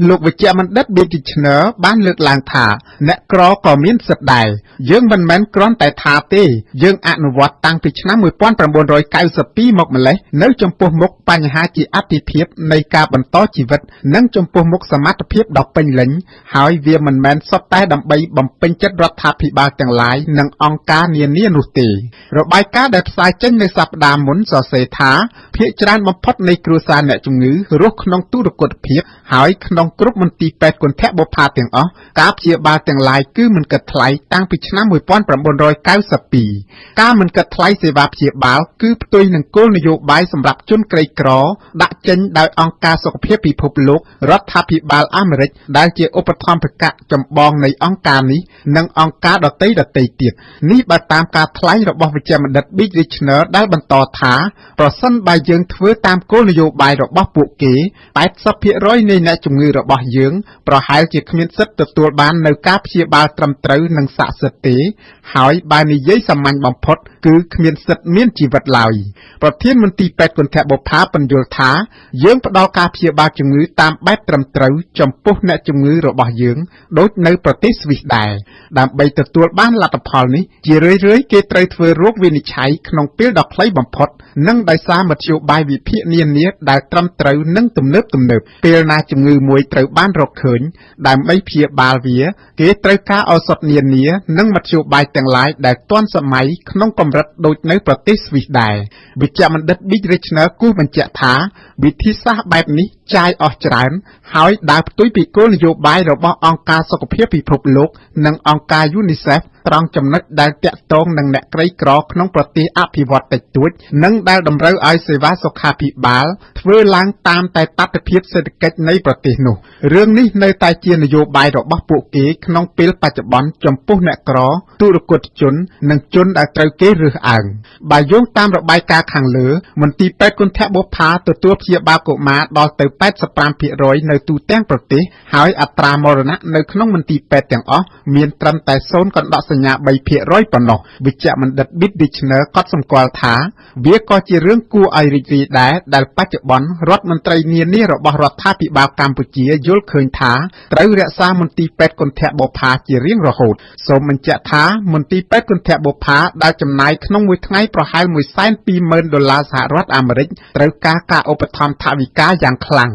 លោកវិជ្ជបណ្ឌិត Bittner បានលើកឡើងថាអ្នកក្រក៏មានសិទ្ធិដែរយើងមិនមែនគ្រាន់តែថាទេយើងអនុវត្តតាំងពីឆ្នាំ1992មកម្លេះនៅចំពោះមុខបញ្ហាជាអតិភិបនៃការបន្តជីវិតនិងចំពោះមុខសមត្ថភាពដ៏ពេញលេញហើយវាមិនមែនសុទ្ធតែដើម្បីបំពេញចិត្តរដ្ឋាភិបាលទាំងឡាយនិងអង្គការនានានោះទេរបាយការណ៍ដែលផ្សាយចេញនៅសប្តាហ៍មុនសរសេរថាភាគច្រើនបំផុតនៃគ្រួសារអ្នកជំងឺរស់ក្នុងទូរគតភាពហើយក្នុងគ្រប់មន្ទីរពេទ្យគន្ធបុប្ផាទាំងអស់ការព្យាបាលទាំងឡាយគឺមិនគិតថ្លៃតាំងពីឆ្នាំ1992ការមិនគិតថ្លៃសេវាព្យាបាលគឺផ្ទុយនឹងគោលនយោបាយសម្រាប់ជនក្រីក្រដាក់ចេញដោយអង្គការសុខភាពពិភពលោករដ្ឋាភិបាលអាមេរិកដែលជាឧបត្ថម្ភកចម្បងនៃអង្គការនេះនិងអង្គការដទៃទៀតនេះបើតាមការថ្លែងរបស់វិជ្ជបណ្ឌិត Bittner ដែលបន្តថាប្រសិនបើយើងធ្វើតាមគោលនយោបាយរបស់ពួកគេ 80% នៃអ្នកជំងឺរបស់យើងប្រហែលជាគ្មានសិទ្ធិទទួលបាននៅការព្យាបាលត្រឹមត្រូវនិងស័ក្តិសិទ្ធិទេហើយបើនិយាយសាមញ្ញបំផុតគឺគ្មានសិទ្ធិមានជីវិតឡើយប្រធានមន្ទីរពេទ្យគន្ធបុប្ផាពន្យល់ថាយើងផ្ដល់ការព្យាបាលជំងឺតាមបែបត្រឹមត្រូវចំពោះអ្នកជំងឺរបស់យើងដូចនៅប្រទេសស្វីសដែរដើម្បីទទួលបានលទ្ធផលនេះជារឿយៗគេត្រូវធ្វើរោគវិនិច្ឆ័យក្នុងពេលដ៏ខ្លីបំផុតនិងដោយសារមធ្យោបាយវិភាគនានាដែលត្រឹមត្រូវនិងទំនើបពេលណាជំងឺមួយត្រូវបានរកឃើញដើម្បីព្យាបាលវាគេត្រូវការឱសថនានានិងមធ្យោបាយទាំងឡាយដែលទាន់សម័យក្នុងកម្រិតដូចនៅប្រទេសស្វីសដែរវិជ្ជបណ្ឌិត Bittner គូសបញ្ជាក់ថាវិធីសាស្ត្របែបនេះចាយអស់ច្រើនហើយដើរផ្ទុយពីគោលនយោបាយរបស់អង្គការសុខភាពពិភពលោកនិងអង្គការ UNICEF ត្រង់ចំណុចដែលតាក់ទងនឹងអ្នកក្រីក្រក្នុងប្រទេសអភិវឌ្ឍន៍តិចតួចនិងដែលតម្រូវឲ្យសេវាសុខាភិបាលធ្វើឡើងតាមតែតថភាពសេដ្ឋកិច្ចនៃប្រទេសនោះរឿងនេះនៅតែជានយោបាយរបស់ពួកគេក្នុងពេលបច្ចុប្បន្នចំពោះអ្នកក្រទុរគតជននិងជនដែលត្រូវគេរើសអើងបើយោងតាមរបាយការណ៍ខាងលើមន្ទីរពេទ្យគន្ធបុប្ផាទទួលព្យាបាលកុមារដល់ទៅ 85% នៅទូទាំងប្រទេសហើយអត្រាមរណៈនៅក្នុងមន្ទីរពេទ្យទាំងអស់មានត្រឹមតែ0.3% ប៉ុណ្ណោះវិជ្ជបណ្ឌិត Bittner ក៏សម្គាល់ថាវាក៏ជារឿងគួរឲ្យរីករាយដែរដែលបច្ចុប្បន្នរដ្ឋមន្ត្រីនានារបស់រដ្ឋាភិបាលកម្ពុជាយល់ឃើញថាត្រូវរក្សាមន្ទីរពេទ្យគន្ធបុប្ផាជារៀងរហូតសូមបញ្ជាក់ថាមន្ទីរពេទ្យគន្ធបុប្ផាដែលចំណាយក្នុងមួយថ្ងៃប្រហែល $120,000 សហរដ្ឋអាមេរិកត្រូវការឧបត្ថម្ភថវិកាយ៉ាងខ្លាំង